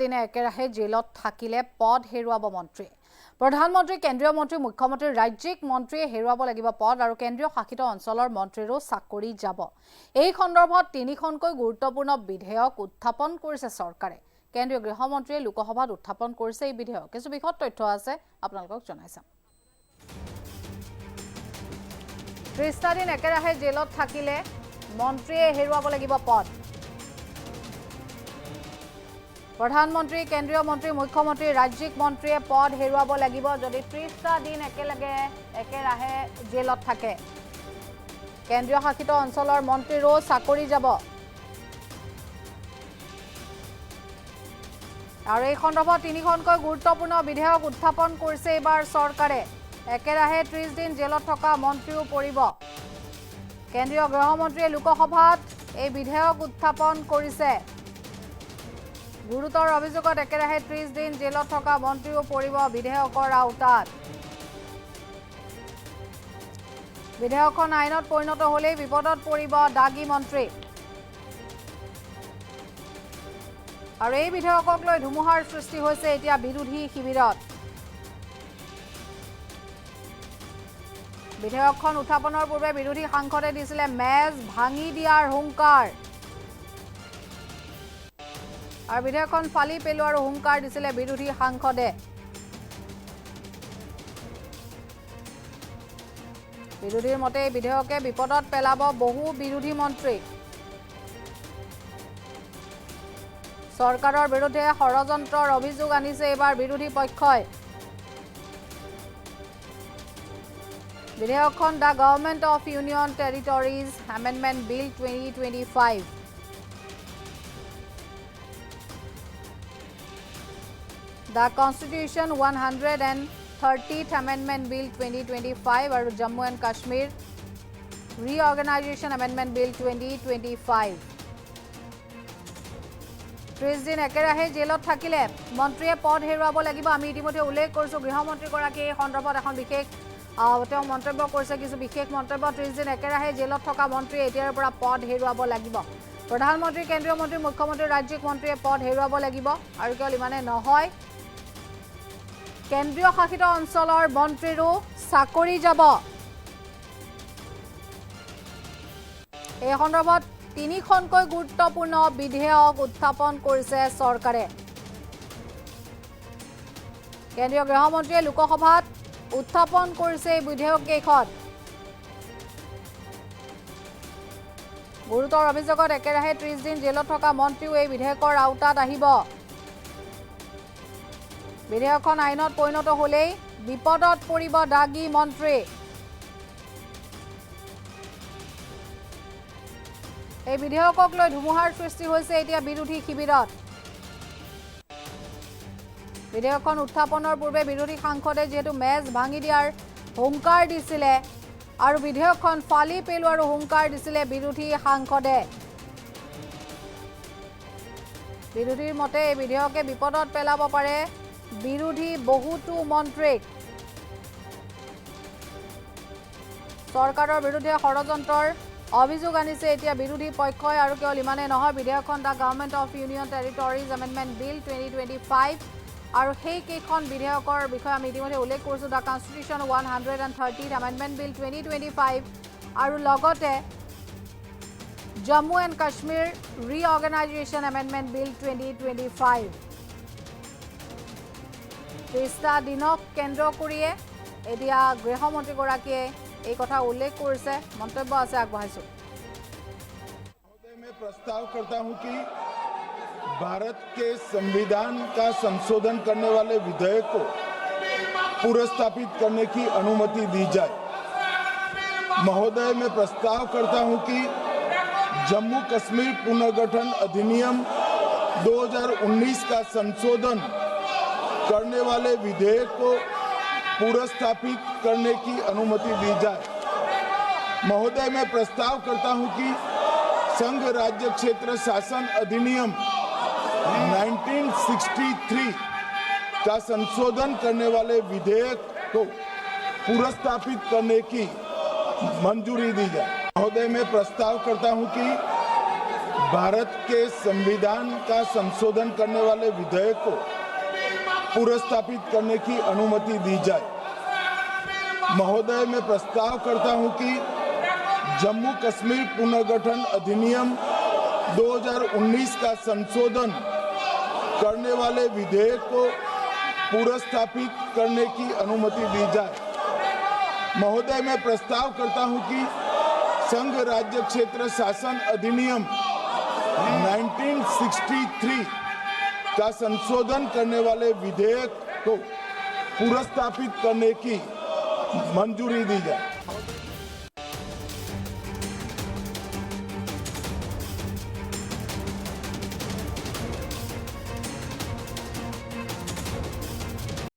দিনে একেৰাহে জেলত থাকিলে পদ হেৰুৱাব মন্ত্ৰী। প্ৰধানমন্ত্ৰী, কেন্দ্ৰীয় মন্ত্ৰী, মুখ্যমন্ত্ৰী, ৰাজ্যিক মন্ত্ৰীয়ে হেৰুৱাব লাগিব পদ আৰু কেন্দ্ৰীয় শাসিত অঞ্চলৰ মন্ত্ৰীৰো চাকৰি যাব। এই সন্দৰ্ভত তিনিখনকৈ গুৰুত্বপূৰ্ণ বিধেয়ক উত্থাপন কৰিছে চৰকাৰে। কেন্দ্ৰীয় গৃহমন্ত্ৰীয়ে লোকসভাত উত্থাপন কৰিছে এই বিধেয়ক। কিছু বিশদ তথ্য আছে, আপোনালোকক জনাইছো। 30টা দিন একেৰাহে জেলত থাকিলে মন্ত্ৰীয়ে হেৰুৱাব লাগিব পদ। প্ৰধানমন্ত্ৰী, কেন্দ্ৰীয় মন্ত্ৰী, মুখ্যমন্ত্ৰী, ৰাজ্যিক মন্ত্ৰীয়ে পদ হেৰুৱাব লাগিব যদি 30টা দিন একেৰাহে জেলত থাকে। কেন্দ্ৰীয় শাসিত অঞ্চলৰ মন্ত্ৰীৰো চাকৰি যাব। আৰু এই সন্দৰ্ভত তিনিখনকৈ গুৰুত্বপূৰ্ণ বিধেয়ক উত্থাপন কৰিছে এইবাৰ চৰকাৰে। একেৰাহে 30 দিন জেলত থকা মন্ত্ৰীও পৰিব। কেন্দ্ৰীয় গৃহমন্ত্ৰীয়ে লোকসভাত এই বিধেয়ক উত্থাপন কৰিছে। গুৰুতৰ অভিযোগত একেৰাহে 30 দিন জেলত থকা মন্ত্ৰীও পৰিব বিধেয়কৰ আওতাত। বিধেয়কখন আইনত পৰিণত হ'লেই বিপদত পৰিব দাগী মন্ত্ৰী। আৰু এই বিধেয়কক লৈ ধুমুহাৰ সৃষ্টি হৈছে এতিয়া বিৰোধী শিবিৰত। বিধেয়কখন উত্থাপনৰ পূৰ্বে বিৰোধী সাংসদে দিছিলে মেজ ভাঙি দিয়াৰ হুংকাৰ। আৰু বিধেয়কখন ফালি পেলোৱাৰ হুংকাৰ দিছিলে বিৰোধী সাংসদে। বিৰোধীৰ মতে এই বিধেয়কে বিপদত পেলাব বহু বিৰোধী মন্ত্ৰীক। চৰকাৰৰ বিৰুদ্ধে ষড়যন্ত্ৰৰ অভিযোগ আনিছে এইবাৰ বিৰোধী পক্ষই। বিধেয়কখন the government of union territories amendment bill 2025। The Constitution 130th Amendment Bill 2025 আৰু Jammu and Kashmir Reorganization Amendment Bill 2025। 30 দিন একেৰাহে জেলত থাকিলে মন্ত্ৰীয়ে পদ হেৰুৱাব লাগিব। আমি ইতিমধ্যে উল্লেখ কৰিছোঁ গৃহমন্ত্ৰীগৰাকীয়ে এই সন্দৰ্ভত এখন বিশেষ তেওঁ মন্তব্য কৰিছে, কিছু বিশেষ মন্তব্য। 30 দিন একেৰাহে জেলত থকা মন্ত্ৰীয়ে এতিয়াৰ পৰা পদ হেৰুৱাব লাগিব। প্ৰধানমন্ত্ৰী, কেন্দ্ৰীয় মন্ত্ৰী, মুখ্যমন্ত্ৰী, ৰাজ্যিক মন্ত্ৰীয়ে পদ হেৰুৱাব লাগিব। আৰু কেৱল ইমানে নহয়, কেন্দ্ৰীয় শাসিত অঞ্চলৰ মন্ত্ৰীৰো চাকৰি যাব। এই সন্দৰ্ভত তিনিখনকৈ গুৰুত্বপূৰ্ণ বিধেয়ক উত্থাপন কৰিছে চৰকাৰে। কেন্দ্ৰীয় গৃহমন্ত্ৰীয়ে লোকসভাত উত্থাপন কৰিছে এই বিধেয়ক কেইখন। গুৰুতৰ অভিযোগত একেৰাহে 30 দিন জেলত থকা মন্ত্ৰীও এই বিধেয়কৰ আওতাত আহিব। বিধেয়কখন আইনত পৰিণত হ'লেই বিপদত পৰিব দাগী মন্ত্ৰী। এই বিধেয়কক লৈ ধুমুহাৰ সৃষ্টি হৈছে এতিয়া বিৰোধী শিবিৰত। বিধেয়কখন উত্থাপনৰ পূৰ্বে বিৰোধী সাংসদে যিহেতু মেজ ভাঙি দিয়াৰ হুংকাৰ দিছিলে আৰু বিধেয়কখন ফালি পেলোৱাৰো হুংকাৰ দিছিলে বিৰোধী সাংসদে। বিৰোধীৰ মতে এই বিধেয়কে বিপদত পেলাব পাৰে বিৰোধী বহুতো মন্ত্ৰীক। চৰকাৰৰ বিৰুদ্ধে ষড়যন্ত্ৰৰ অভিযোগ আনিছে এতিয়া বিৰোধী পক্ষই। আৰু কেৱল ইমানে নহয়, বিধেয়কখন the government of union territories amendment bill 2025 আৰু সেই কেইখন বিধেয়কৰ বিষয়ে আমি ইতিমধ্যে উল্লেখ কৰিছোঁ। The constitution 130th amendment bill 2025 আৰু লগতে Jammu and Kashmir ৰিঅৰ্গেনাইজেশ্যন amendment bill 2025। 30টা দিনক কেন্দ্ৰ কৰিয়ে এতিয়া গৃহমন্ত্ৰীগৰাকীয়ে এই কথা উল্লেখ কৰিছে, মন্তব্য আছে, আগবঢ়াইছোঁ। मैं प्रस्ताव करता हूं कि भारत के संविधान का संशोधन करने वाले विधेयक को पुनर्स्थापित करने की अनुमति दी जाए। महोदय, मैं प्रस्ताव करता हूं कि जम्मू कश्मीर पुनर्गठन अधिनियम 2019 का संशोधन करने वाले विधेयक को पुनर्स्थापित करने की अनुमति दी जाए। महोदय, मैं प्रस्ताव करता हूं कि संघ राज्य क्षेत्र शासन अधिनियम 1963 का संशोधन करने वाले विधेयक को पुनर्स्थापित करने की मंजूरी दी जाए। महोदय, मैं प्रस्ताव करता हूं कि भारत के संविधान का संशोधन करने वाले विधेयक को पुनर्स्थापित करने की अनुमति दी जाए। महोदय, मैं प्रस्ताव करता हूं कि जम्मू कश्मीर पुनर्गठन अधिनियम 2019 का संशोधन करने वाले विधेयक को पुनर्स्थापित करने की अनुमति दी जाए। महोदय, मैं प्रस्ताव करता हूं कि संघ राज्य क्षेत्र शासन अधिनियम 1963 का संशोधन करने वाले विधेयक को पुनर्स्थापित करने की मंजूरी दी जाए।